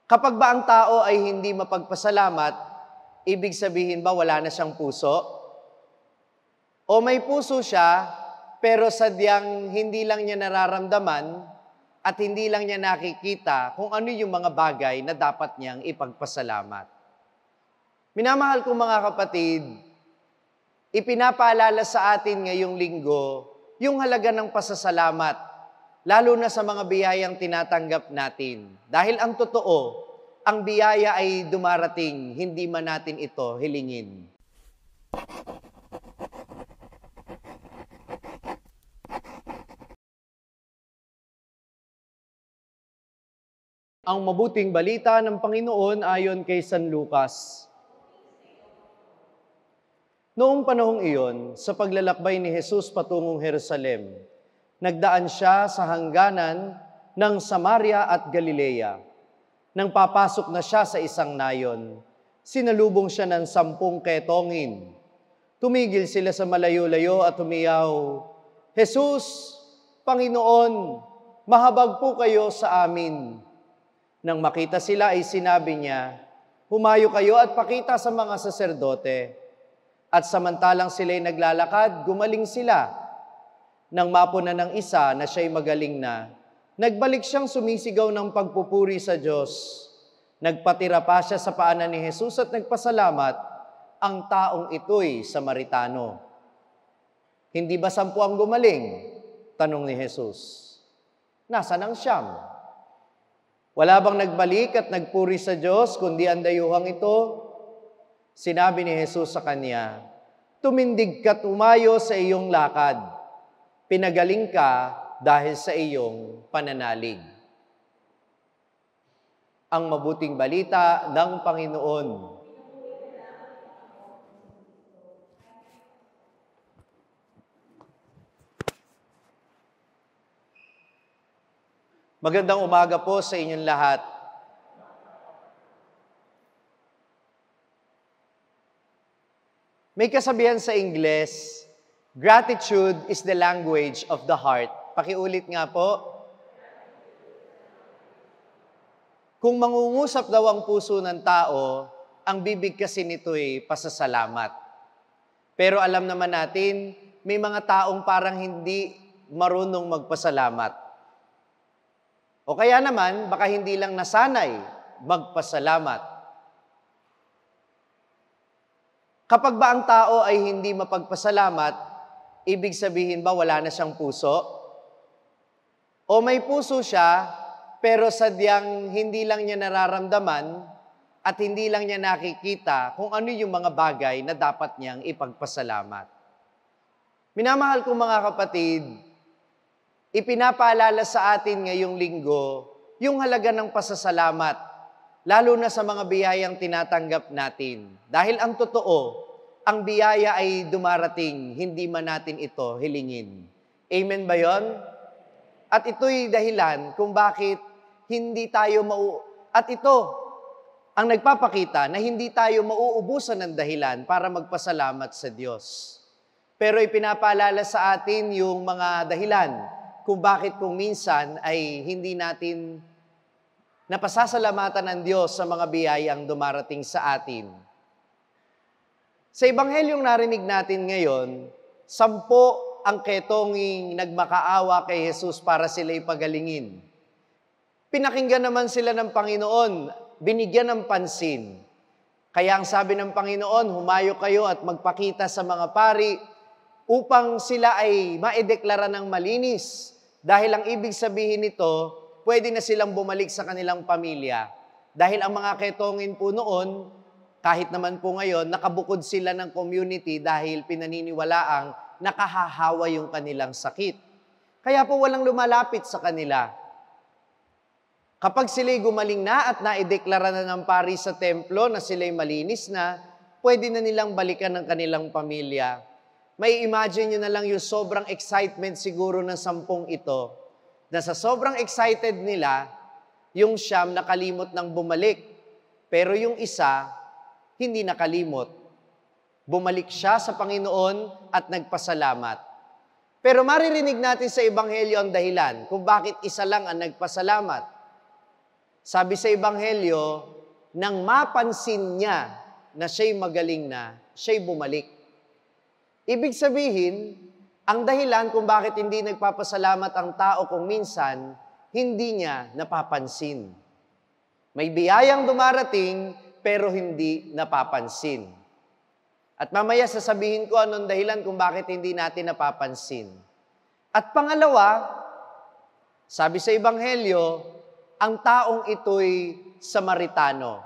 Kapag ba ang tao ay hindi mapagpasalamat, ibig sabihin ba wala na siyang puso? O may puso siya, pero sadyang hindi lang niya nararamdaman at hindi lang niya nakikita kung ano yung mga bagay na dapat niyang ipagpasalamat. Minamahal kong mga kapatid, ipinapaalala sa atin ngayong linggo yung halaga ng pasasalamat, lalo na sa mga biyayang tinatanggap natin. Dahil ang totoo, ang biyaya ay dumarating, hindi man natin ito hilingin. Ang mabuting balita ng Panginoon ayon kay San Lucas. Noong panahong iyon, sa paglalakbay ni Jesus patungong Jerusalem, nagdaan siya sa hangganan ng Samaria at Galilea. Nang papasok na siya sa isang nayon, sinalubong siya ng 10 ketongin. Tumigil sila sa malayo-layo at humiyaw, "Jesus, Panginoon, mahabag po kayo sa amin." Nang makita sila ay sinabi niya, "Humayo kayo at pakita sa mga saserdote." At samantalang sila'y naglalakad, gumaling sila. Nang mapuna ng isa na siya'y magaling na, nagbalik siyang sumisigaw ng pagpupuri sa Diyos. Nagpatira pa siya sa paanan ni Jesus at nagpasalamat. Ang taong ito'y Samaritano. "Hindi ba 10 ang gumaling?" tanong ni Jesus. "Nasaan ang 9? Wala bang nagbalik at nagpuri sa Diyos, kundi ang dayuhang ito?" Sinabi ni Jesus sa kanya, "Tumindig ka't umayo sa iyong lakad. Pinagaling ka dahil sa iyong pananalig." Ang mabuting balita ng Panginoon. Magandang umaga po sa inyong lahat. May kasabihan sa Ingles, gratitude is the language of the heart. Pakiulit nga po. Kung mangungusap daw ang puso ng tao, ang bibig kasi nito'y pasasalamat. Pero alam naman natin, may mga taong parang hindi marunong magpasalamat. O kaya naman, baka hindi lang nasanay magpasalamat. Kapag ba ang tao ay hindi mapagpasalamat, ibig sabihin ba wala na siyang puso? O may puso siya, pero sadyang hindi lang niya nararamdaman at hindi lang niya nakikita kung ano yung mga bagay na dapat niyang ipagpasalamat. Minamahal kong mga kapatid, ipinapaalala sa atin ngayong linggo yung halaga ng pasasalamat, lalo na sa mga biyayang tinatanggap natin. Dahil ang totoo, ang biyaya ay dumarating, hindi man natin ito hilingin. Amen ba yon? At ito'y dahilan kung bakit hindi tayo at ito ang nagpapakita na hindi tayo mauubusan ng dahilan para magpasalamat sa Diyos. Pero ipinapaalala sa atin yung mga dahilan kung bakit kung minsan ay hindi natin napasasalamatan ng Diyos sa mga biyayang dumarating sa atin. Sa Ebanghelyong narinig natin ngayon, 10 ang ketonging nagmakaawa kay Jesus para sila'y pagalingin. Pinakinggan naman sila ng Panginoon, binigyan ng pansin. Kaya ang sabi ng Panginoon, humayo kayo at magpakita sa mga pari upang sila ay maideklara ng malinis. Dahil ang ibig sabihin nito, pwede na silang bumalik sa kanilang pamilya. Dahil ang mga ketongin po noon, kahit naman po ngayon, nakabukod sila ng community dahil pinaniniwalaang nakahahawa yung kanilang sakit. Kaya po walang lumalapit sa kanila. Kapag sila'y gumaling na at naideklara na ng pari sa templo na sila'y malinis na, pwede na nilang balikan ng kanilang pamilya. May imagine nyo na lang yung sobrang excitement siguro ng 10 ito, na sa sobrang excited nila, yung 9 nakalimot ng bumalik. Pero yung isa, hindi nakalimot. Bumalik siya sa Panginoon at nagpasalamat. Pero maririnig natin sa Ebanghelyo ang dahilan kung bakit isa lang ang nagpasalamat. Sabi sa Ebanghelyo, nang mapansin niya na siya'y magaling na, siya'y bumalik. Ibig sabihin, ang dahilan kung bakit hindi nagpapasalamat ang tao kung minsan, hindi niya napapansin. May biyayang dumarating, pero hindi napapansin. At mamaya sasabihin ko anong dahilan kung bakit hindi natin napapansin. At pangalawa, sabi sa Ebanghelyo, ang taong ito'y Samaritano.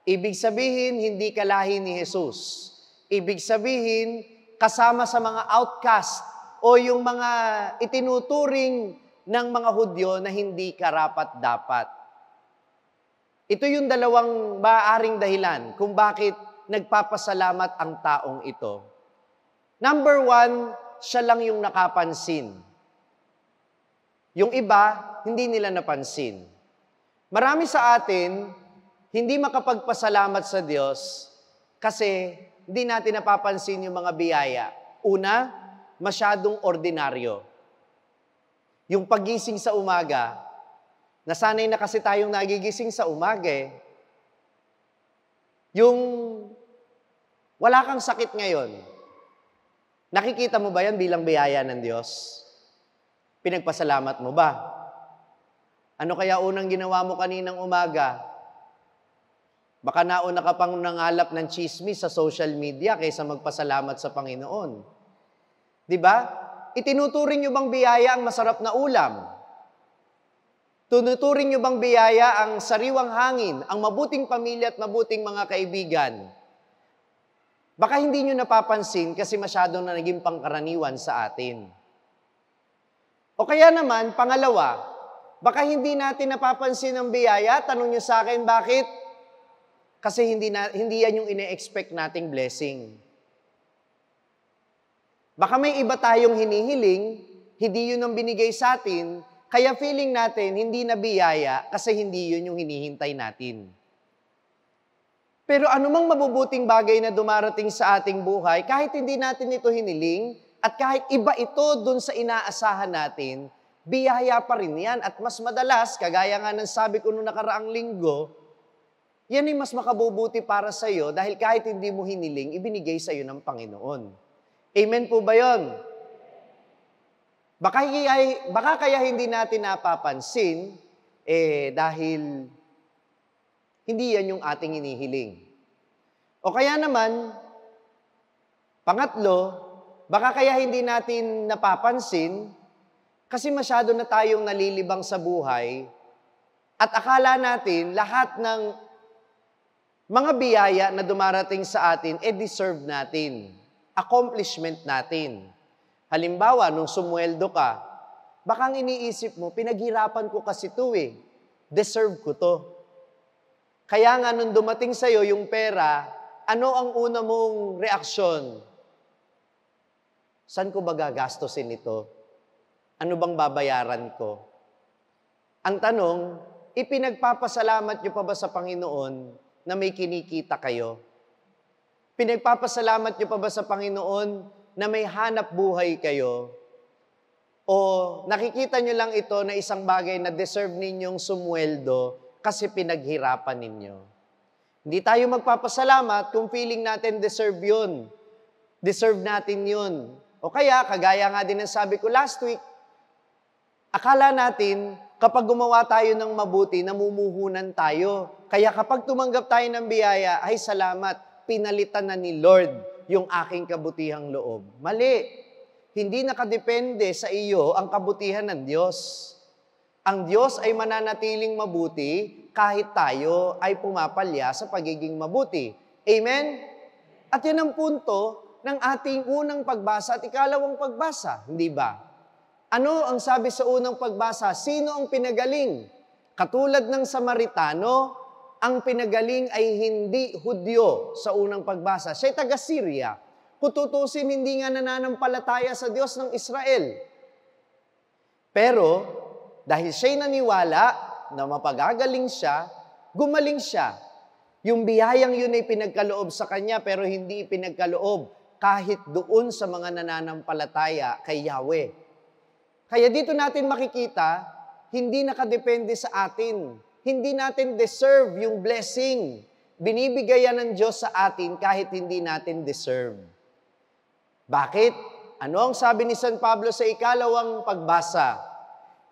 Ibig sabihin, hindi kalahi ni Jesus. Ibig sabihin, kasama sa mga outcast o yung mga itinuturing ng mga Hudyo na hindi karapat-dapat. Ito yung dalawang maaaring dahilan kung bakit nagpapasalamat ang taong ito. Number one, siya lang yung nakapansin. Yung iba, hindi nila napansin. Marami sa atin, hindi makapagpasalamat sa Diyos kasi hindi natin napapansin yung mga biyaya. Una, masyadong ordinaryo. Yung pagising sa umaga, nasanay na kasi tayong nagigising sa umaga eh. Yung wala kang sakit ngayon, nakikita mo ba yan bilang biyaya ng Diyos? Pinagpasalamat mo ba? Ano kaya unang ginawa mo kaninang umaga? Baka nauna ka pang nangalap ng chismis sa social media kaysa magpasalamat sa Panginoon. Di ba? Itinuturing nyo bang biyaya ang masarap na ulam? Tunuturing nyo bang biyaya ang sariwang hangin, ang mabuting pamilya at mabuting mga kaibigan? Baka hindi nyo napapansin kasi masyadong na naging pangkaraniwan sa atin. O kaya naman, pangalawa, baka hindi natin napapansin ang biyaya, tanong nyo sa akin, bakit? Kasi hindi yan yung ine-expect nating blessing. Baka may iba tayong hinihiling, hindi yun ang binigay sa atin, kaya feeling natin hindi na biyaya kasi hindi yun yung hinihintay natin. Pero anumang mabubuting bagay na dumarating sa ating buhay, kahit hindi natin ito hiniling, at kahit iba ito dun sa inaasahan natin, biyaya pa rin yan. At mas madalas, kagaya nga ng sabi ko noong nakaraang linggo, yan ay mas makabubuti para sa iyo dahil kahit hindi mo hiniling, ibinigay sa iyo ng Panginoon. Amen po ba yun? Baka kaya hindi natin napapansin, dahil hindi yan yung ating inihiling. O kaya naman, pangatlo, baka kaya hindi natin napapansin kasi masyado na tayong nalilibang sa buhay at akala natin lahat ng mga biyaya na dumarating sa atin, deserve natin. Accomplishment natin. Halimbawa, nung sumweldo ka, baka ang iniisip mo, pinaghirapan ko kasi ito eh. Deserve ko to. Kaya nga nung dumating sa'yo yung pera, ano ang una mong reaksyon? Saan ko ba gagastusin ito? Ano bang babayaran ko? Ang tanong, ipinagpapasalamat niyo pa ba sa Panginoon na may kinikita kayo? Pinagpapasalamat niyo pa ba sa Panginoon na may hanap buhay kayo? O nakikita niyo lang ito na isang bagay na deserve ninyong sumweldo kasi pinaghirapan ninyo? Hindi tayo magpapasalamat kung feeling natin deserve yun. Deserve natin yun. O kaya, kagaya nga din ng sabi ko last week, akala natin kapag gumawa tayo ng mabuti, namumuhunan tayo. Kaya kapag tumanggap tayo ng biyaya, ay salamat, pinalitan na ni Lord yung aking kabutihang loob. Mali. Hindi nakadepende sa iyo ang kabutihan ng Diyos. Ang Diyos ay mananatiling mabuti kahit tayo ay pumapalya sa pagiging mabuti. Amen? At yan ang punto ng ating unang pagbasa at ikalawang pagbasa. Hindi ba? Ano ang sabi sa unang pagbasa? Sino ang pinagaling? Katulad ng Samaritano, ang pinagaling ay hindi Hudyo sa unang pagbasa. Siya'y taga-Syria. Kung tutusin, hindi nga nananampalataya sa Diyos ng Israel. Pero, dahil siya'y naniwala na mapagagaling siya, gumaling siya. Yung biyayang yun ay pinagkaloob sa kanya, pero hindi pinagkaloob kahit doon sa mga nananampalataya kay Yahweh. Kaya dito natin makikita, hindi nakadepende sa atin. Hindi natin deserve yung blessing. Binibigay yan ng Diyos sa atin kahit hindi natin deserve. Bakit? Ano ang sabi ni San Pablo sa ikalawang pagbasa?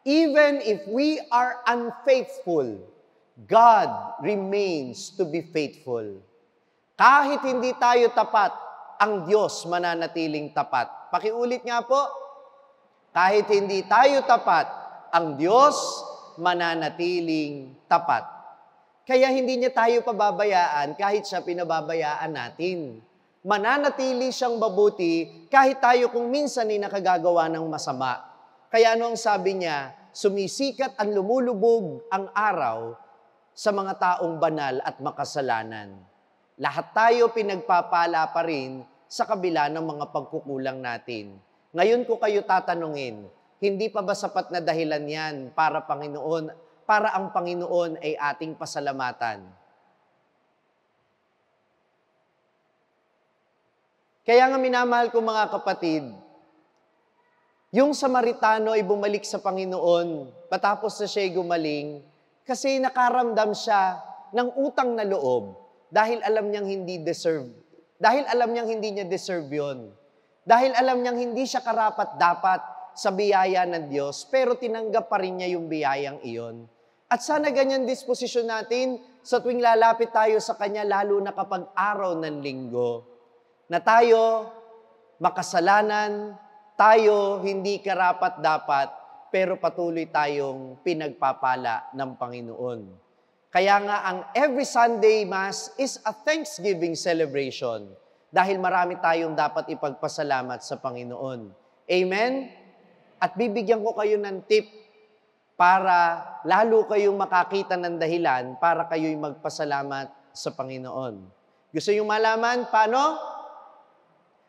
Even if we are unfaithful, God remains to be faithful. Kahit hindi tayo tapat, ang Diyos mananatiling tapat. Pakiulit nga po, kahit hindi tayo tapat, ang Diyos mananatiling tapat. Kaya hindi niya tayo pababayaan kahit siya pinababayaan natin. Mananatili siyang mabuti kahit tayo kung minsan ay nakagagawa ng masama. Kaya ano ang sabi niya? Sumisikat at lumulubog ang araw sa mga taong banal at makasalanan. Lahat tayo pinagpapala pa rin sa kabila ng mga pagkukulang natin. Ngayon ko kayo tatanungin, hindi pa ba sapat na dahilan yan para ang Panginoon ay ating pasalamatan? Kaya nga minamahal ko mga kapatid, yung Samaritano ay bumalik sa Panginoon patapos na siya'y gumaling kasi nakaramdam siya ng utang na loob dahil alam niyang hindi deserve. Dahil alam niyang hindi niya deserve yun. Dahil alam niyang hindi siya karapat-dapat sa biyaya ng Diyos, pero tinanggap pa rin niya yung biyayang iyon. At sana ganyan disposisyon natin sa tuwing lalapit tayo sa Kanya, lalo na kapag araw ng linggo, na tayo makasalanan, tayo hindi karapat-dapat, pero patuloy tayong pinagpapala ng Panginoon. Kaya nga ang every Sunday Mass is a Thanksgiving celebration dahil marami tayong dapat ipagpasalamat sa Panginoon. Amen? At bibigyan ko kayo ng tip para lalo kayong makakita ng dahilan para kayo'y magpasalamat sa Panginoon. Gusto nyo malaman paano?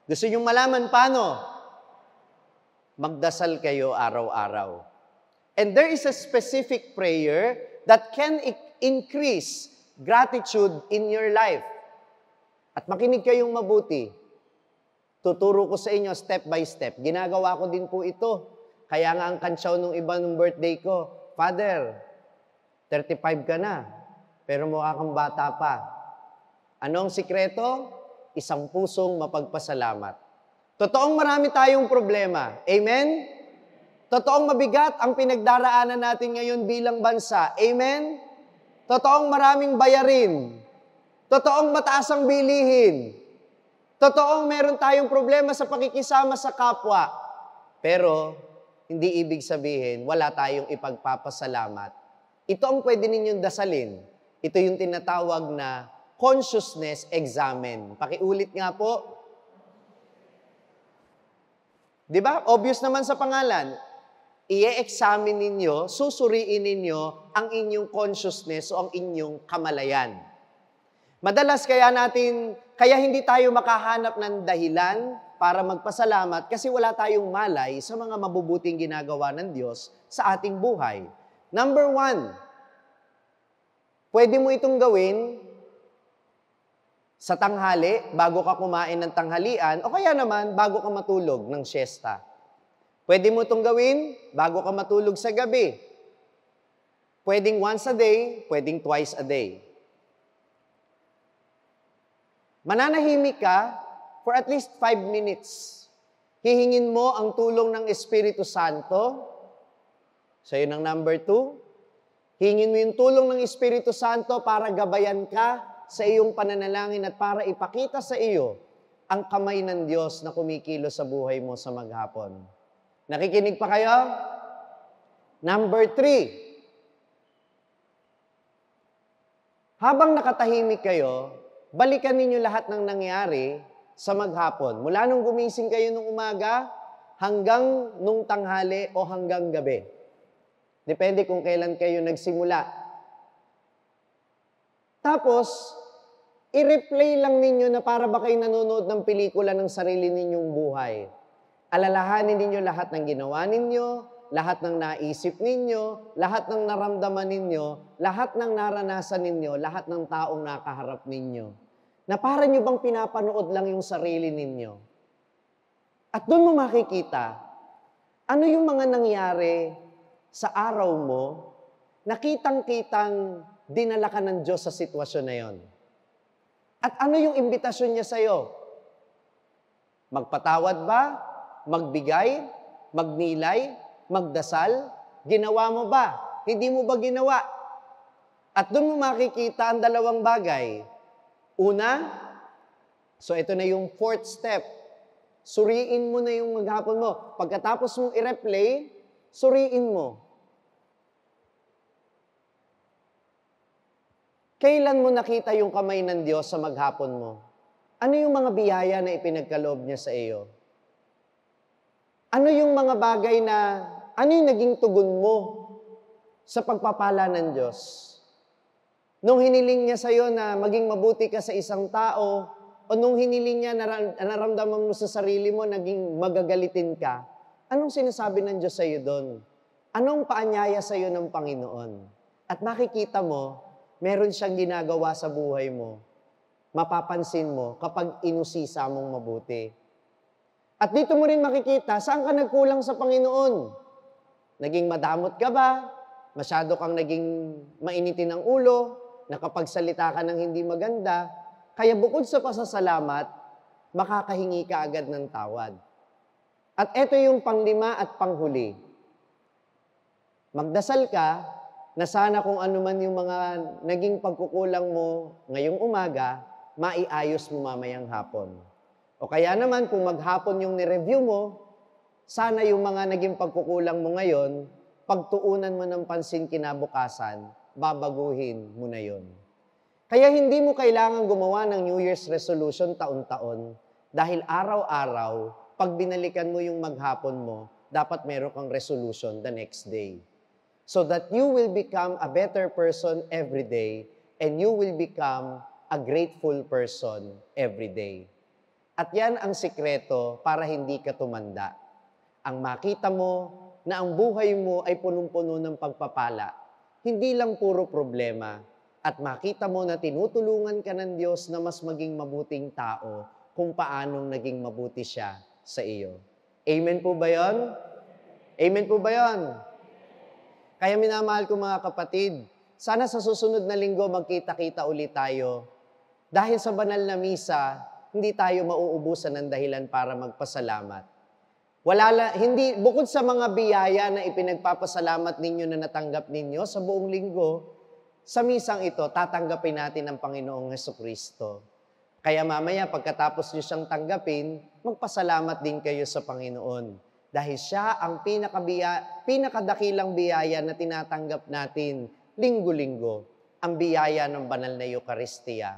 Gusto nyo malaman paano? Magdasal kayo araw-araw. And there is a specific prayer that can increase gratitude in your life. At makinig kayong mabuti. Tuturo ko sa inyo step by step. Ginagawa ko din po ito. Kaya nga ang kantsaw nung iba nung birthday ko, Father, 35 ka na, pero mukha kang bata pa. Ano ang sikreto? Isang pusong mapagpasalamat. Totoong marami tayong problema. Amen? Totoong mabigat ang pinagdaraanan natin ngayon bilang bansa. Amen? Totoong maraming bayarin. Totoong mataas ang bilihin. Totoong meron tayong problema sa pakikisama sa kapwa. Pero, hindi ibig sabihin, wala tayong ipagpapasalamat. Ito ang pwede ninyong dasalin. Ito yung tinatawag na consciousness examen. Pakiulit nga po. Di ba? Obvious naman sa pangalan. I-examine ninyo, susuriin ninyo ang inyong consciousness o ang inyong kamalayan. Madalas kaya hindi tayo makahanap ng dahilan para magpasalamat kasi wala tayong malay sa mga mabubuting ginagawa ng Diyos sa ating buhay. Number 1, pwede mo itong gawin sa tanghali, bago ka kumain ng tanghalian, o kaya naman, bago ka matulog ng siesta. Pwede mo itong gawin bago ka matulog sa gabi. Pwedeng once a day, pwedeng twice a day. Mananahimik ka for at least 5 minutes. Hihingin mo ang tulong ng Espiritu Santo. Sa'yo ng number 2. Hingin mo yung tulong ng Espiritu Santo para gabayan ka sa iyong pananalangin at para ipakita sa iyo ang kamay ng Diyos na kumikilos sa buhay mo sa maghapon. Nakikinig pa kayo? Number 3. Habang nakatahimik kayo, balikan ninyo lahat ng nangyari sa maghapon. Mula nung gumising kayo nung umaga, hanggang nung tanghali o hanggang gabi. Depende kung kailan kayo nagsimula. Tapos, i-replay lang ninyo na para ba kayo nanonood ng pelikula ng sarili ninyong buhay. Alalahanin ninyo lahat ng ginawa ninyo, lahat ng naisip ninyo, lahat ng naramdaman ninyo, lahat ng naranasan ninyo, lahat ng taong nakaharap ninyo. Na para nyo bang pinapanood lang yung sarili ninyo. At doon mo makikita, ano yung mga nangyari sa araw mo nakitang-kitang dinala ka ng Diyos sa sitwasyon na yon. At ano yung imbitasyon niya sa'yo? Magpatawad ba? Magbigay? Magnilay? Magdasal? Ginawa mo ba? Hindi mo ba ginawa? At doon mo makikita ang dalawang bagay. Una, so ito na yung fourth step. Suriin mo na yung maghapon mo. Pagkatapos mong i-replay, suriin mo. Kailan mo nakita yung kamay ng Diyos sa maghapon mo? Ano yung mga biyaya na ipinagkaloob niya sa iyo? Ano yung mga bagay na, ano yung naging tugon mo sa pagpapala ng Diyos? Nung hiniling niya sa iyo na maging mabuti ka sa isang tao, o nung hiniling niya, naramdaman mo sa sarili mo, naging magagalitin ka, anong sinasabi ng Diyos sa iyo doon? Anong paanyaya sa iyo ng Panginoon? At makikita mo, meron siyang ginagawa sa buhay mo. Mapapansin mo kapag inusisa mong mabuti. At dito mo rin makikita, saan ka nagkulang sa Panginoon? Naging madamot ka ba? Masyado kang naging mainitin ng ulo? Nakapagsalita ka ng hindi maganda? Kaya bukod sa pasasalamat, makakahingi ka agad ng tawad. At ito yung panglima at panghuli. Magdasal ka, na sana kung ano man yung mga naging pagkukulang mo ngayong umaga, maiayos mo mamayang hapon. O kaya naman, kung maghapon yung nireview mo, sana yung mga naging pagkukulang mo ngayon, pagtuunan mo ng pansin kinabukasan, babaguhin mo na yon. Kaya hindi mo kailangan gumawa ng New Year's resolution taon-taon, dahil araw-araw, pag binalikan mo yung maghapon mo, dapat meron kang resolution the next day. So that you will become a better person every day and you will become a grateful person every day. At yan ang sikreto para hindi ka tumanda. Ang makita mo na ang buhay mo ay punong-puno ng pagpapala, hindi lang puro problema, at makita mo na tinutulungan ka ng Diyos na mas maging mabuting tao kung paanong naging mabuti siya sa iyo. Amen po ba yun? Amen po ba yun? Kaya minamahal ko mga kapatid, sana sa susunod na linggo magkita-kita ulit tayo. Dahil sa banal na misa, hindi tayo mauubusan ng dahilan para magpasalamat. Bukod sa mga biyaya na ipinagpapasalamat ninyo na natanggap ninyo sa buong linggo, sa misang ito, tatanggapin natin ang Panginoong Hesukristo. Kaya mamaya, pagkatapos nyo siyang tanggapin, magpasalamat din kayo sa Panginoon. Dahil siya ang pinakadakilang biyaya na tinatanggap natin linggo-linggo, ang biyaya ng banal na Eucharistia.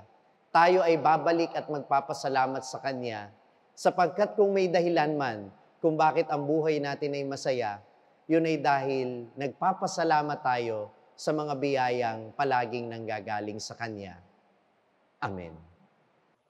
Tayo ay babalik at magpapasalamat sa Kanya, sapagkat kung may dahilan man kung bakit ang buhay natin ay masaya, yun ay dahil nagpapasalamat tayo sa mga biyayang palaging nanggagaling sa Kanya. Amen.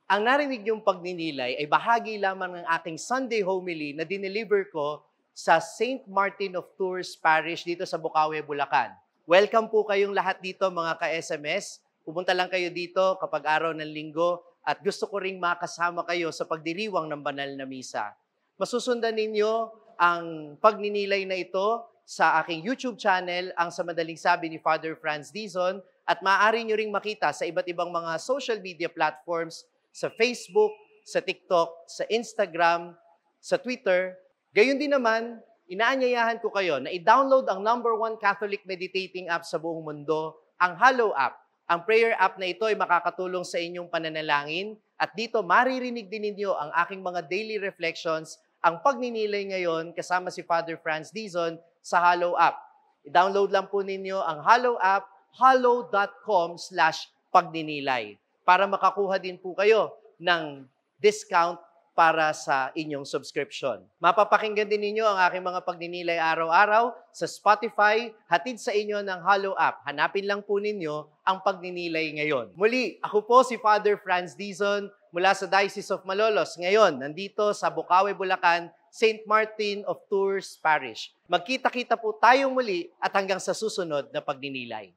Ang narinig niyong pagninilay ay bahagi lamang ng aking Sunday homily na dineliver ko sa St. Martin of Tours Parish dito sa Bukawi, Bulacan. Welcome po kayong lahat dito mga ka-SMS. Pumunta lang kayo dito kapag araw ng linggo at gusto ko ring makasama kayo sa pagdiriwang ng banal na misa. Masusundan ninyo ang pagninilay na ito sa aking YouTube channel, ang Sa Madaling Sabi ni Father Franz Dizon, at maaari nyo ring makita sa iba't ibang mga social media platforms, sa Facebook, sa TikTok, sa Instagram, sa Twitter. Gayon din naman, inaanyayahan ko kayo na i-download ang #1 Catholic meditating app sa buong mundo, ang Hallow app. Ang prayer app na ito ay makakatulong sa inyong pananalangin at dito maririnig din ninyo ang aking mga daily reflections, ang pagninilay ngayon kasama si Father Franz Dizon sa Hallow app. I-download lang po ninyo ang Hallow app, hallow.com/pagninilay. Para makakuha din po kayo ng discount para sa inyong subscription. Mapapakinggan din ninyo ang aking mga pagninilay araw-araw sa Spotify, hatid sa inyo ng Hallow app. Hanapin lang po ninyo ang pagninilay ngayon. Muli, ako po si Father Franz Dizon mula sa Diocese of Malolos. Ngayon, nandito sa Bukawi, Bulacan, St. Martin of Tours Parish. Magkita-kita po tayong muli at hanggang sa susunod na pagninilay.